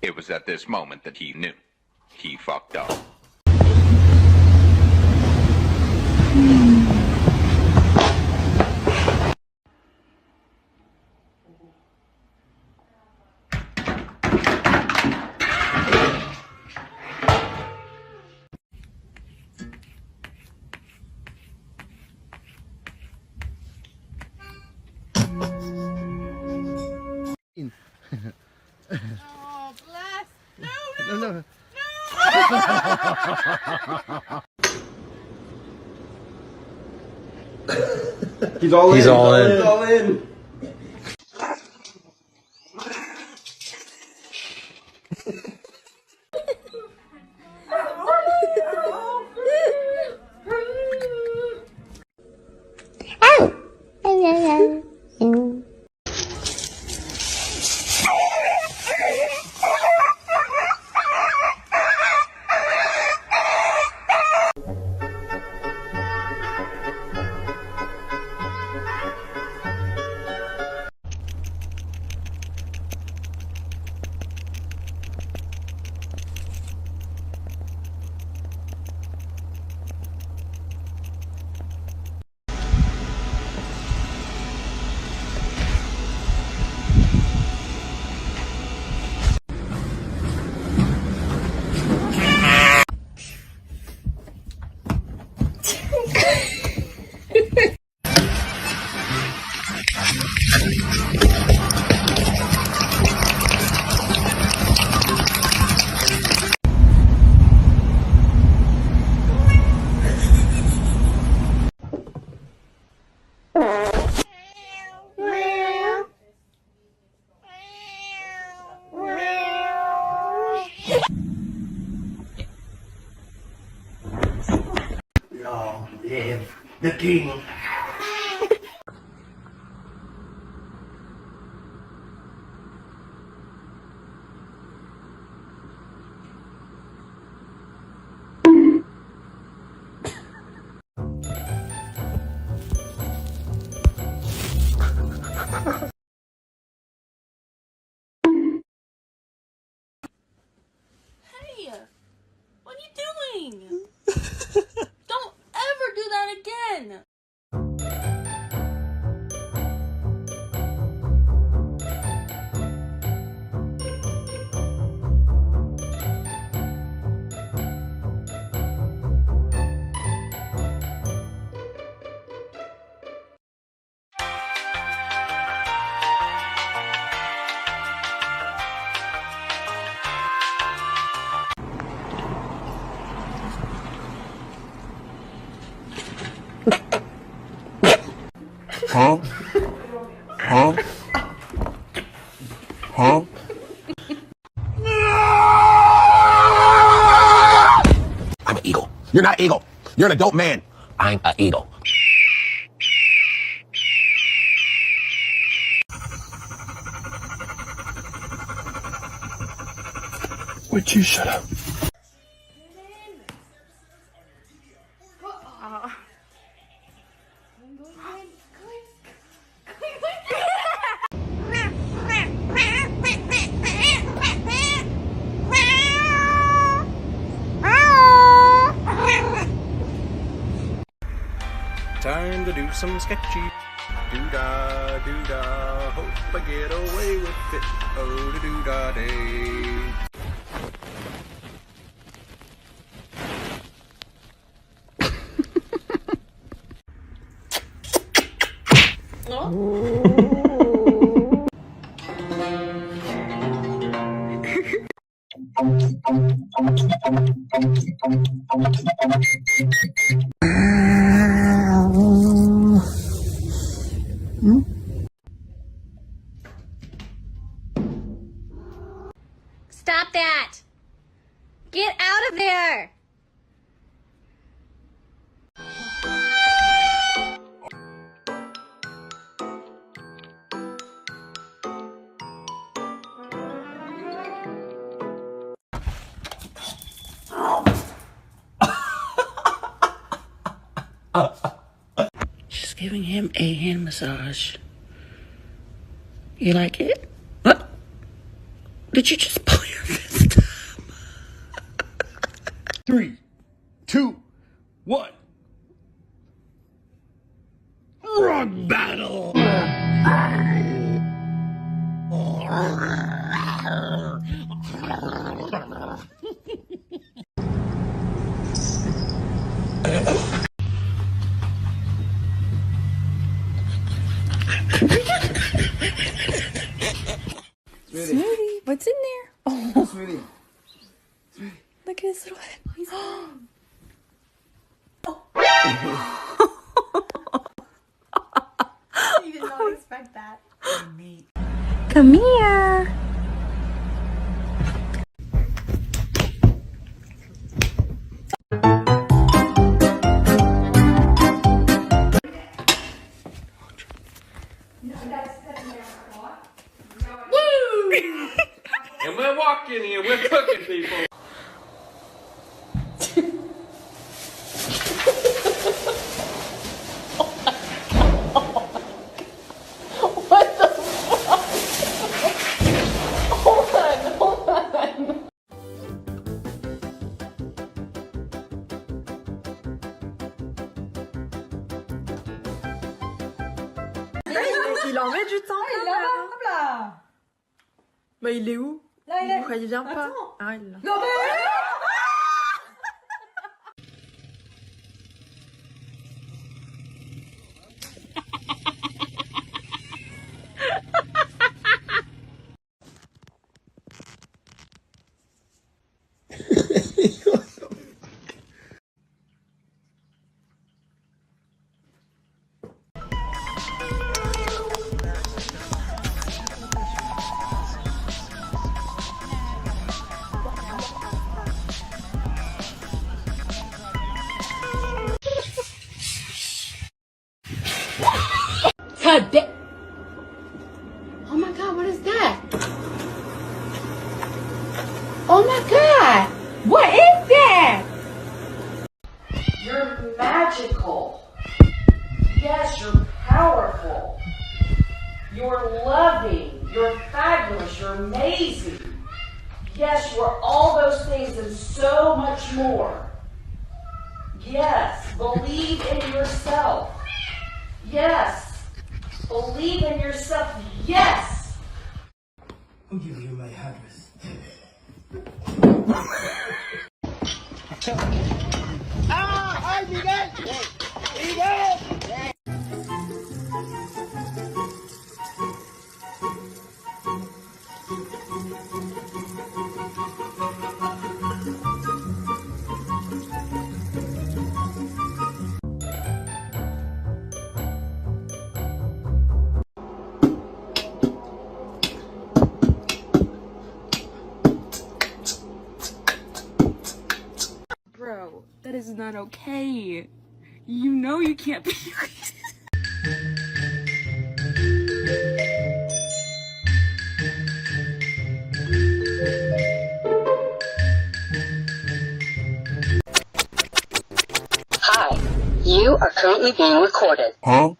It was at this moment that he knew. He fucked up. Oh, bless. No. No. He's all in. He's all in. He's all in. Long live the king. Hey, what are you doing? Don't ever do that again. Huh? Huh? Huh? I'm an eagle. You're not an eagle. You're an adult man. I'm an eagle. Would you shut up? Time to do some sketchy. Doo-da, doo-da. Hope I get away with it. Oh, da doo-da day. Stop that! Get out of there! She's giving him a hand massage. You like it? What? Did you just pull your fist? 3, 2, 1. Rock battle! Smoothie, what's in there? Oh, Sweetie. look at his little head. He's You did not expect that. Come here. And we're walking here, we're cooking people. What the fuck? Hold on. Il en met du temps. Là. Bah il est où? Là, il est. Pourquoi il vient pas? Ah, il est là. Non mais Today. Oh my god, what is that? Oh my god, what is that? You're magical. Yes, you're powerful. You're loving. You're fabulous. You're amazing. Yes, you're all those things and so much more. Yes, believe in yourself. Yes. Believe in yourself. Yes. I'll give you my address. bro, that is not okay. You know you can't be. Hi, you are currently being recorded. Huh?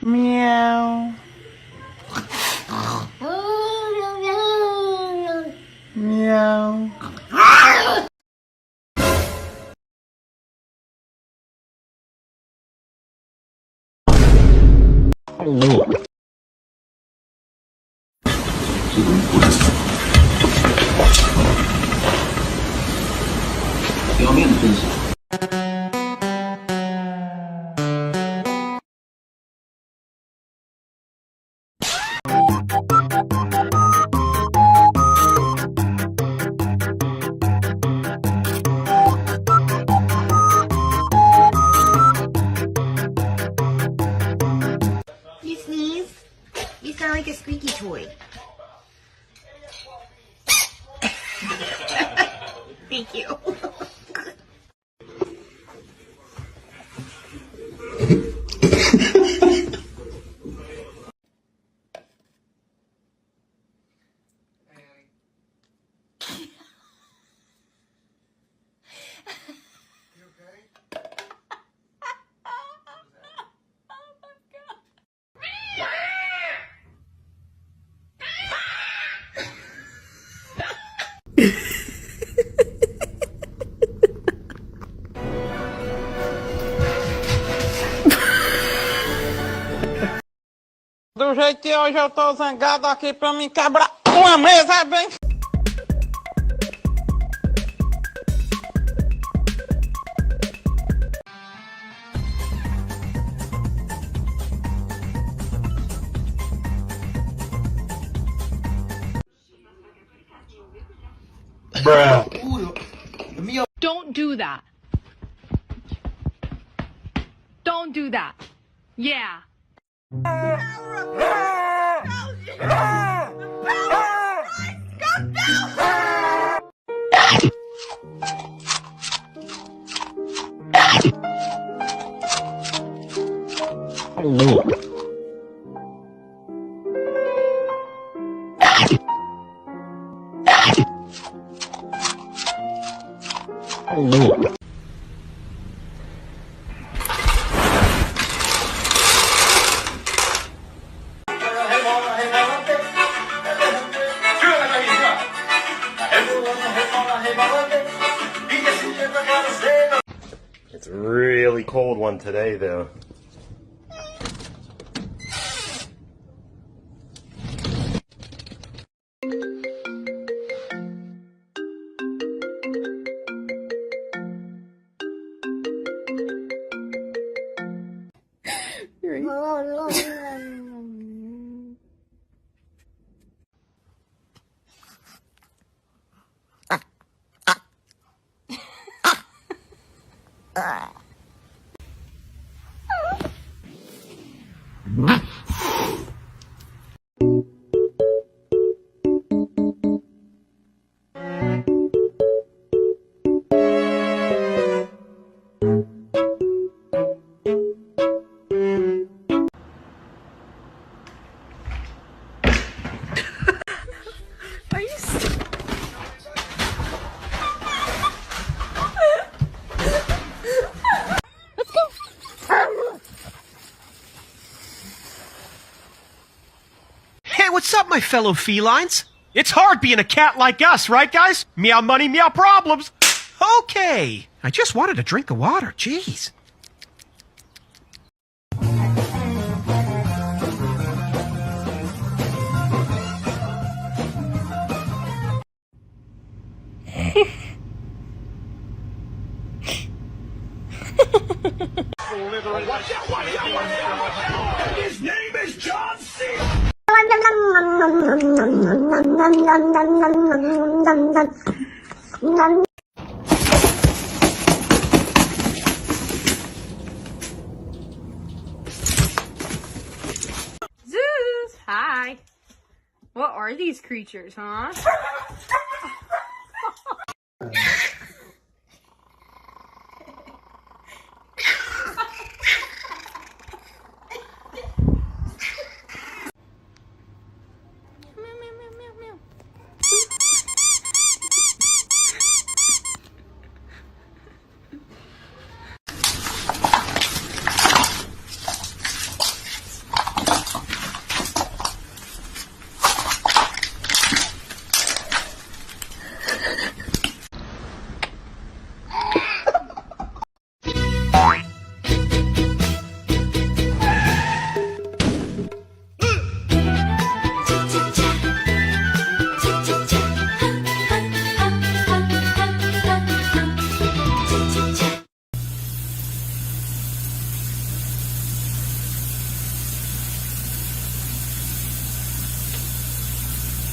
Meow. Meow. You sneeze, you sound like a squeaky toy. Thank you. Do jeito que hoje eu tô zangado aqui pra me quebrar uma mesa bem. Don't do that. Don't do that. Yeah. It's a really cold one today, though. Are you st- Let's go. Hey, what's up, my fellow felines? It's hard being a cat like us, right, guys? Meow money, meow problems. Okay. I just wanted a drink of water. Jeez. His name is John C. Zeus, hi. What are these creatures, huh?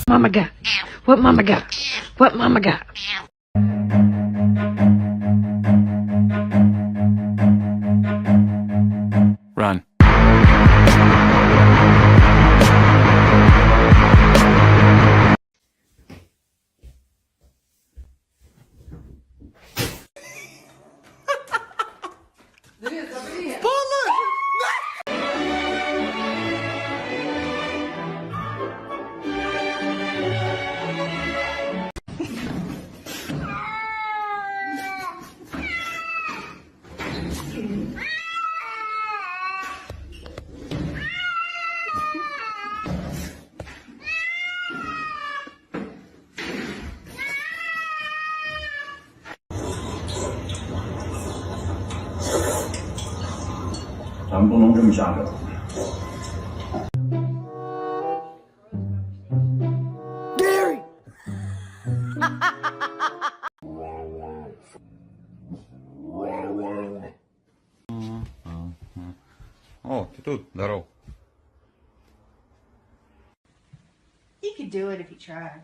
Mama got? What mama got? What mama got? Run.咱们不能这么下去。Gary。О, ты тут, здорово. He could do it if he tried.